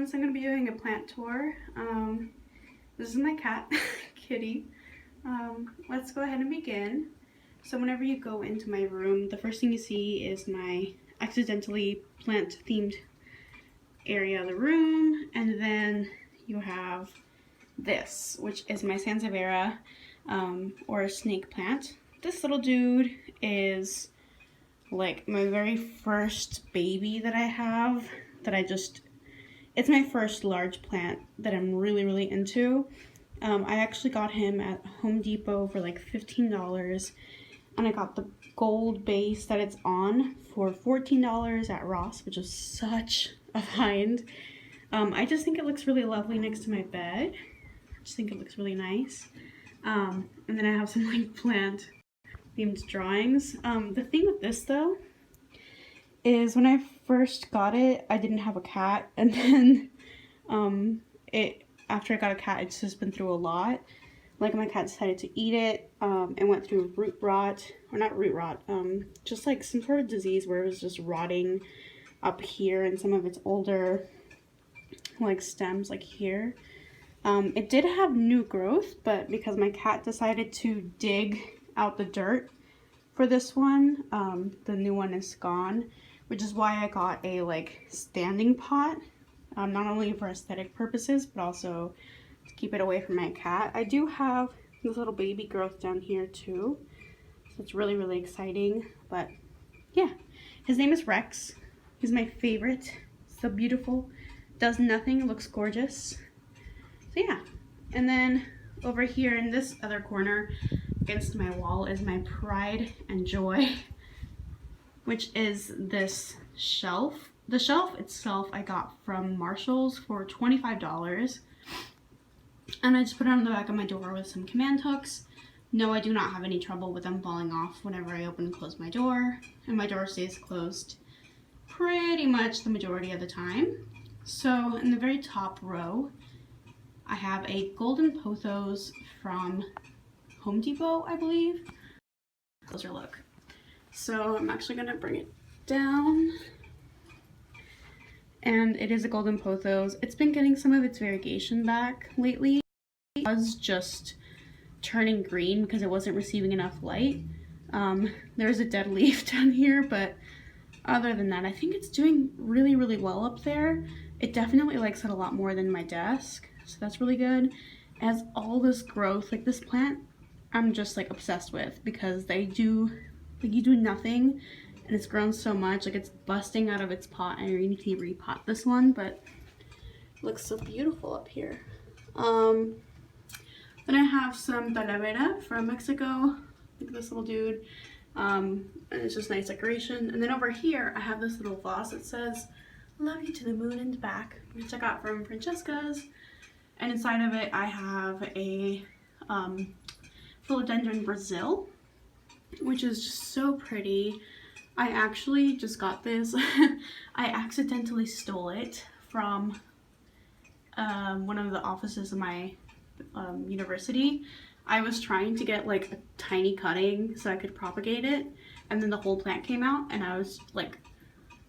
friends, I'm going to be doing a plant tour. This is my cat, Kitty. Let's go ahead and begin. So whenever you go into my room, the first thing you see is my accidentally plant-themed area of the room, and then you have this, which is my Sansevieria, or a snake plant. This little dude is like my very first baby that I have, it's my first large plant that I'm really into. I actually got him at Home Depot for like $15, and I got the gold base that it's on for $14 at Ross, which is such a find. I just think it looks really lovely next to my bed. I just think it looks really nice. And then I have some like plant themed drawings. The thing with this though is when I first got it, I didn't have a cat, and then after I got a cat, it's just been through a lot. Like my cat decided to eat it, and went through root rot, or not root rot, just like some sort of disease where it was just rotting up here and some of its older like stems like here. It did have new growth, but because my cat decided to dig out the dirt for this one, the new one is gone, which is why I got a like standing pot, not only for aesthetic purposes, but also to keep it away from my cat. I do have this little baby growth down here too, so it's really exciting. But yeah, his name is Rex. He's my favorite. So beautiful, does nothing, looks gorgeous. So yeah, and then over here in this other corner against my wall is my pride and joy, which is this shelf. The shelf itself I got from Marshall's for $25, and I just put it on the back of my door with some command hooks. No, I do not have any trouble with them falling off whenever I open and close my door, and my door stays closed pretty much the majority of the time. So in the very top row, I have a golden pothos from Home Depot, I believe. Closer look. So I'm actually gonna bring it down, and it is a golden pothos. It's been getting some of its variegation back lately. It was just turning green because it wasn't receiving enough light. There's a dead leaf down here, but other than that, I think it's doing really well up there. It definitely likes it a lot more than my desk, so that's really good. It has all this growth. Like this plant, I'm just like obsessed with, because you do nothing and it's grown so much. Like it's busting out of its pot, and I really need to repot this one, but it looks so beautiful up here. Then I have some talavera from Mexico, like this little dude, and it's just nice decoration. And then over here I have this little vase that says "Love you to the moon and back," which I got from Francesca's, and inside of it I have a philodendron Brazil, which is just so pretty. I actually just got this. I accidentally stole it from one of the offices of my university. I was trying to get like a tiny cutting so I could propagate it, and then the whole plant came out, and I was like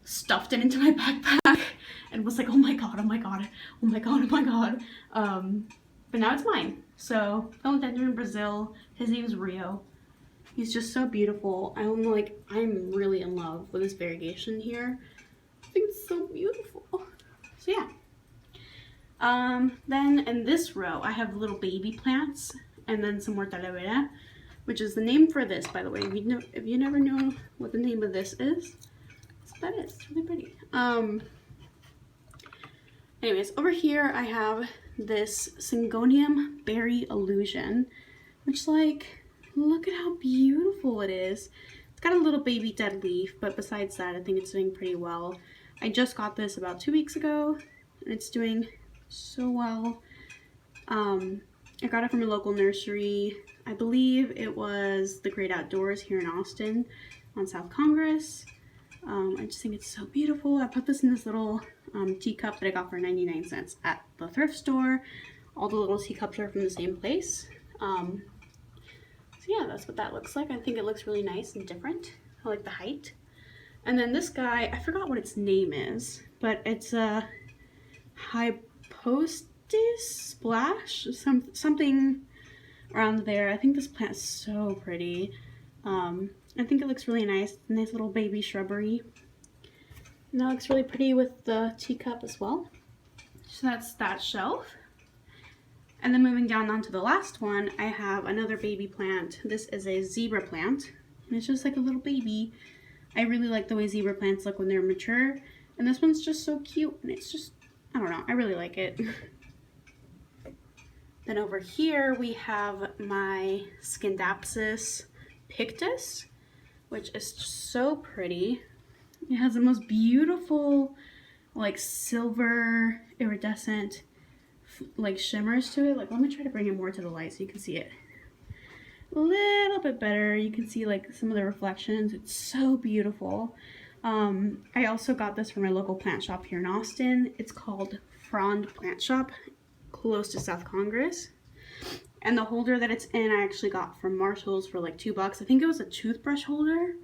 stuffed it into my backpack and was like, oh my god. But now it's mine. So philodendron Brazil, his name is Rio. He's just so beautiful. I'm really in love with this variegation here. I think it's so beautiful. So yeah. Then in this row I have little baby plants, and then some more talavera, which is the name for this, by the way. If you never know what the name of this is, that's what that is. It's really pretty. Anyways, over here I have this Syngonium Berry Illusion, which, like, look at how beautiful it is. It's got a little baby dead leaf, but besides that, I think it's doing pretty well. I just got this about 2 weeks ago, and it's doing so well. I got it from a local nursery. I believe it was the Great Outdoors here in Austin on South Congress. I just think it's so beautiful. I put this in this little teacup that I got for 99 cents at the thrift store. All the little teacups are from the same place. So yeah, that's what that looks like. I think it looks really nice and different. I like the height. And then this guy, I forgot what its name is, but it's a Hypostis Splash, something around there. I think this plant is so pretty. I think it looks really nice. Nice little baby shrubbery. And that looks really pretty with the teacup as well. So that's that shelf. And then moving down onto the last one, I have another baby plant. This is a zebra plant, and it's just like a little baby. I really like the way zebra plants look when they're mature, and this one's just so cute, and it's just, I don't know, I really like it. Then over here we have my Scindapsus pictus, which is so pretty. It has the most beautiful, like, silver iridescent like shimmers to it. Like, let me try to bring it more to the light so you can see it a little bit better. You can see like some of the reflections. It's so beautiful. I also got this from my local plant shop here in Austin. It's called Frond Plant Shop, close to South Congress. And the holder that it's in I actually got from Marshall's for like $2. I think it was a toothbrush holder,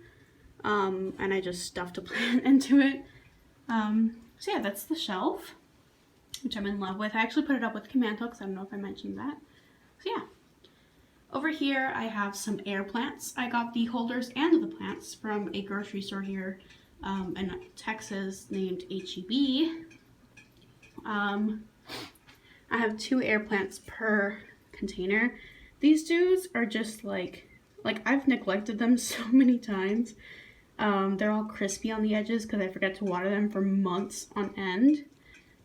and I just stuffed a plant into it. So yeah, that's the shelf, which I'm in love with. I actually put it up with Comanto because I don't know if I mentioned that. So yeah. Over here I have some air plants. I got the holders and the plants from a grocery store here in Texas named H-E-B. I have 2 air plants per container. These dudes are just like I've neglected them so many times. They're all crispy on the edges because I forget to water them for months on end.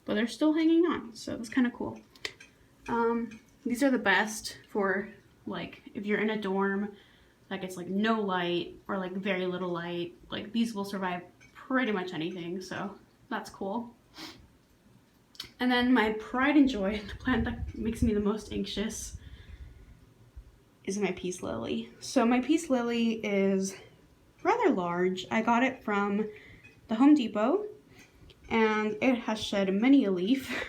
But they're still hanging on, so it's kind of cool. These are the best for like if you're in a dorm, like it's like no light or like very little light. Like these will survive pretty much anything, so that's cool. And then my pride and joy, the plant that makes me the most anxious, is my peace lily. So my peace lily is rather large. I got it from the Home Depot, and it has shed many a leaf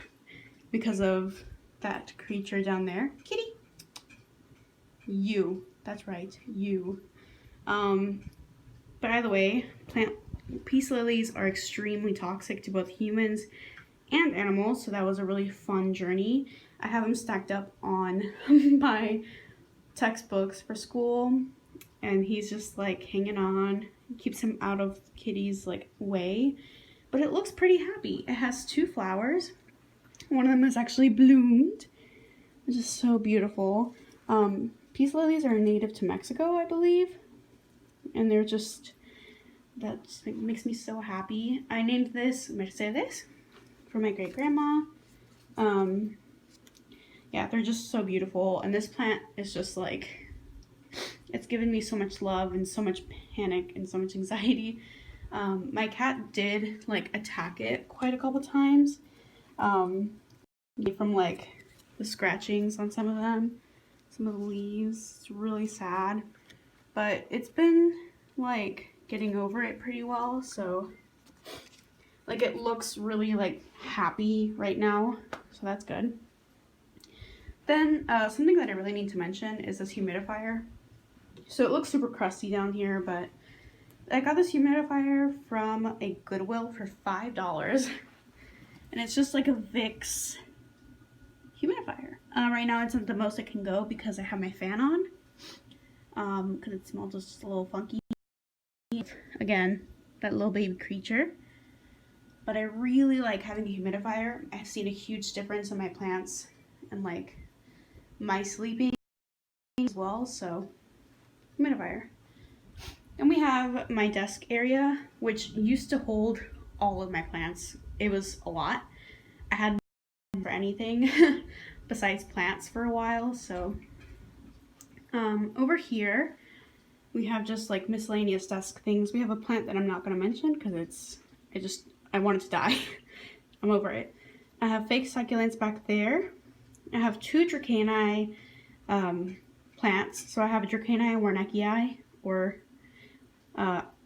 because of that creature down there. Kitty! You. That's right. You. By the way, peace lilies are extremely toxic to both humans and animals, so that was a really fun journey. I have them stacked up on my textbooks for school, and he's just like hanging on. Keeps him out of Kitty's like way. But it looks pretty happy. It has 2 flowers. One of them is actually bloomed, which is so beautiful. Peace lilies are native to Mexico, I believe. And they're just, that like, makes me so happy. I named this Mercedes for my great grandma. Yeah, they're just so beautiful. And this plant is just like, it's given me so much love and so much panic and so much anxiety. My cat did like attack it quite a couple times, from like the scratchings on some of them, some of the leaves. It's really sad, but it's been like getting over it pretty well. So like it looks really like happy right now, so that's good. Then something that I really need to mention is this humidifier. So it looks super crusty down here, but I got this humidifier from a Goodwill for $5, and it's just like a Vicks humidifier. Right now it's at the most it can go because I have my fan on, because it smells just a little funky. Again, that little baby creature. But I really like having a humidifier. I've seen a huge difference in my plants and like my sleeping as well, so humidifier. And we have my desk area, which used to hold all of my plants. It was a lot. I had for anything besides plants for a while. So over here we have just like miscellaneous desk things. We have a plant that I'm not going to mention because I want it to die. I'm over it. I have fake succulents back there. I have 2 Dracaena plants. So I have a Dracaena warneckii, or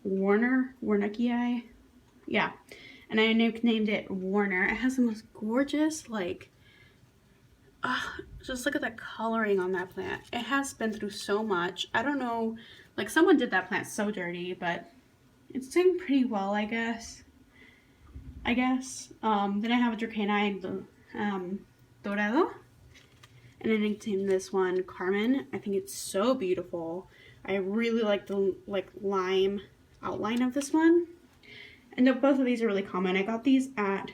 Warneckii. Yeah. And I named it Warner. It has the most gorgeous, like, just look at the coloring on that plant. It has been through so much. I don't know, like someone did that plant so dirty, but it's doing pretty well, I guess. I guess. Then I have a Dracaena Dorado. And I nicknamed this one Carmen. I think it's so beautiful. I really like the lime outline of this one. And both of these are really common. I got these at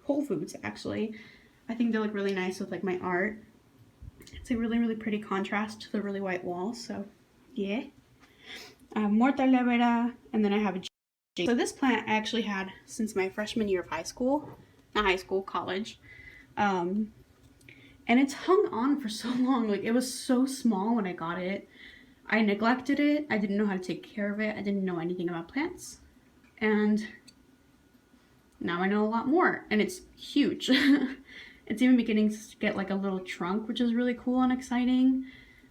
Whole Foods, actually. I think they look really nice with like my art. It's a really, really pretty contrast to the really white wall. So, yeah. I have Morta Levera, and then I have a J. So this plant I actually had since my freshman year of high school. Not high school, college. And it's hung on for so long. Like, it was so small when I got it. I neglected it. I didn't know how to take care of it. I didn't know anything about plants. And now I know a lot more. And it's huge. It's even beginning to get like a little trunk, which is really cool and exciting.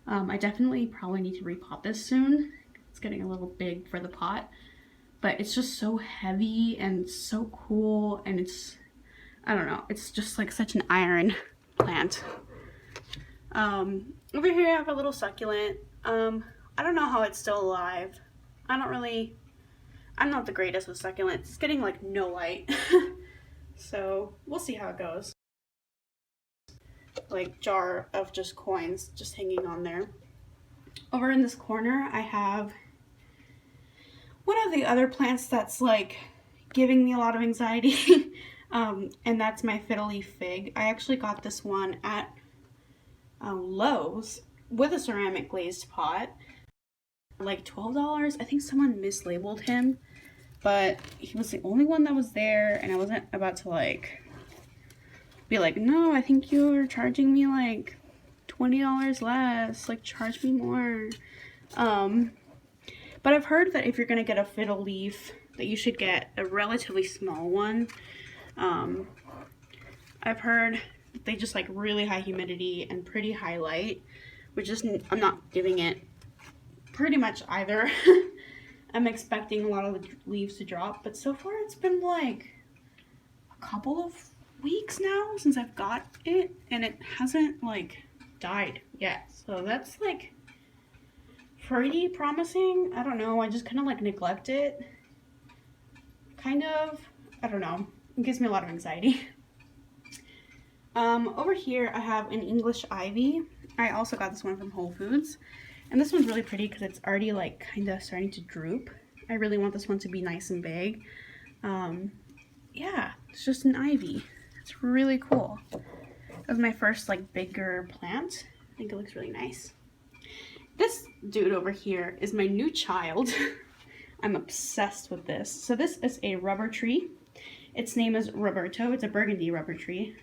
I definitely probably need to repot this soon. It's getting a little big for the pot. But it's just so heavy and so cool. And it's, I don't know, it's just like such an iron plant. Over here I have a little succulent. I don't know how it's still alive. I'm not the greatest with succulents. It's getting like no light. So we'll see how it goes. Like jar of just coins just hanging on there. Over in this corner I have one of the other plants that's like giving me a lot of anxiety. And that's my fiddle leaf fig. I actually got this one at Lowe's with a ceramic glazed pot. Like $12. I think someone mislabeled him, but he was the only one that was there, and I wasn't about to like be like, no, I think you're charging me like $20 less, like charge me more. But I've heard that if you're gonna get a fiddle leaf, that you should get a relatively small one. I've heard that they just like really high humidity and pretty high light, which is, I'm not giving it pretty much either. I'm expecting a lot of the leaves to drop, but so far it's been like a couple of weeks now since I've got it, and it hasn't like died yet. So that's like pretty promising. I don't know, I just kind of like neglect it. Kind of, I don't know. It gives me a lot of anxiety. Over here I have an English ivy. I also got this one from Whole Foods. And this one's really pretty because it's already like kind of starting to droop. I really want this one to be nice and big. Yeah, it's just an ivy. It's really cool. That was my first like bigger plant. I think it looks really nice. This dude over here is my new child. I'm obsessed with this. So this is a rubber tree. Its name is Roberto. It's a burgundy rubber tree.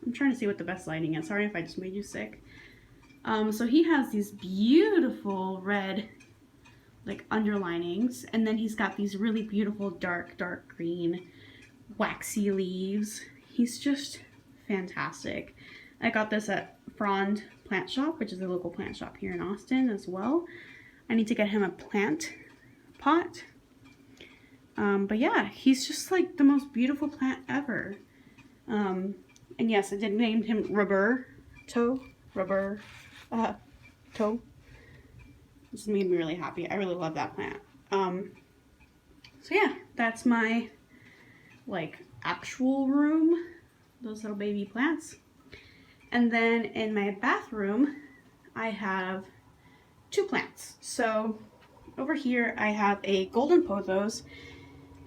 I'm trying to see what the best lighting is. Sorry if I just made you sick. So he has these beautiful red like underlinings, and then he's got these really beautiful dark green waxy leaves. He's just fantastic. I got this at Frond plant shop, which is a local plant shop here in Austin as well. I need to get him a plant pot. But yeah, he's just like the most beautiful plant ever. And yes, I did name him Roberto. This made me really happy. I really love that plant. So yeah, that's my like actual room, those little baby plants. And then in my bathroom I have two plants. So over here I have a golden pothos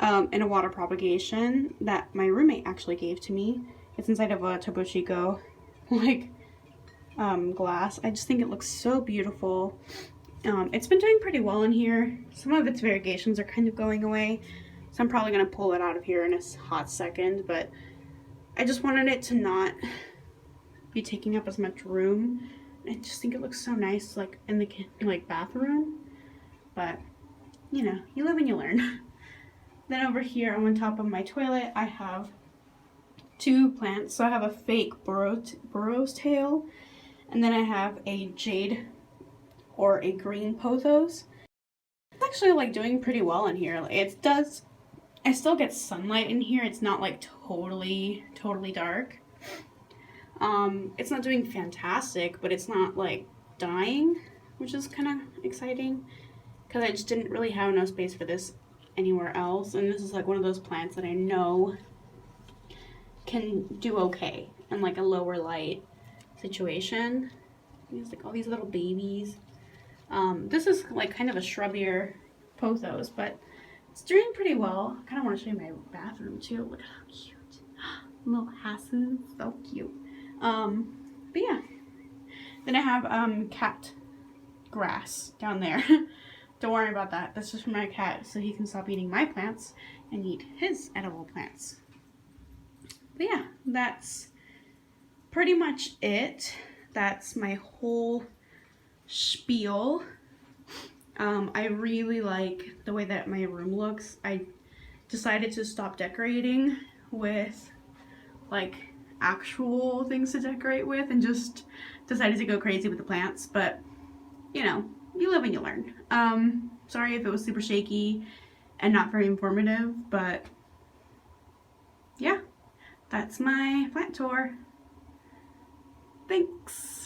and a water propagation that my roommate actually gave to me. It's inside of a Topo Chico like glass. I just think it looks so beautiful. It's been doing pretty well in here. Some of its variegations are kind of going away, so I'm probably gonna pull it out of here in a hot second, but I just wanted it to not be taking up as much room. I just think it looks so nice like in the like bathroom, but you know, you live and you learn. Then over here on top of my toilet I have two plants. So I have a fake burrow's tail, and then I have a jade or a green pothos. It's actually like doing pretty well in here. It does, I still get sunlight in here. It's not like totally dark. It's not doing fantastic, but it's not like dying, which is kind of exciting because I just didn't really have enough space for this anywhere else. And this is like one of those plants that I know can do okay in like a lower light situation. There's like all these little babies. This is like kind of a shrubbier pothos, but it's doing pretty well. I kind of want to show you my bathroom too. Look at how cute. Little hasses, so cute. But yeah. Then I have cat grass down there. Don't worry about that. That's just for my cat, so he can stop eating my plants and eat his edible plants. But yeah, that's pretty much it. That's my whole spiel. I really like the way that my room looks. I decided to stop decorating with like actual things to decorate with and just decided to go crazy with the plants, but you know, you live and you learn. Sorry if it was super shaky and not very informative, but yeah, that's my plant tour. Thanks.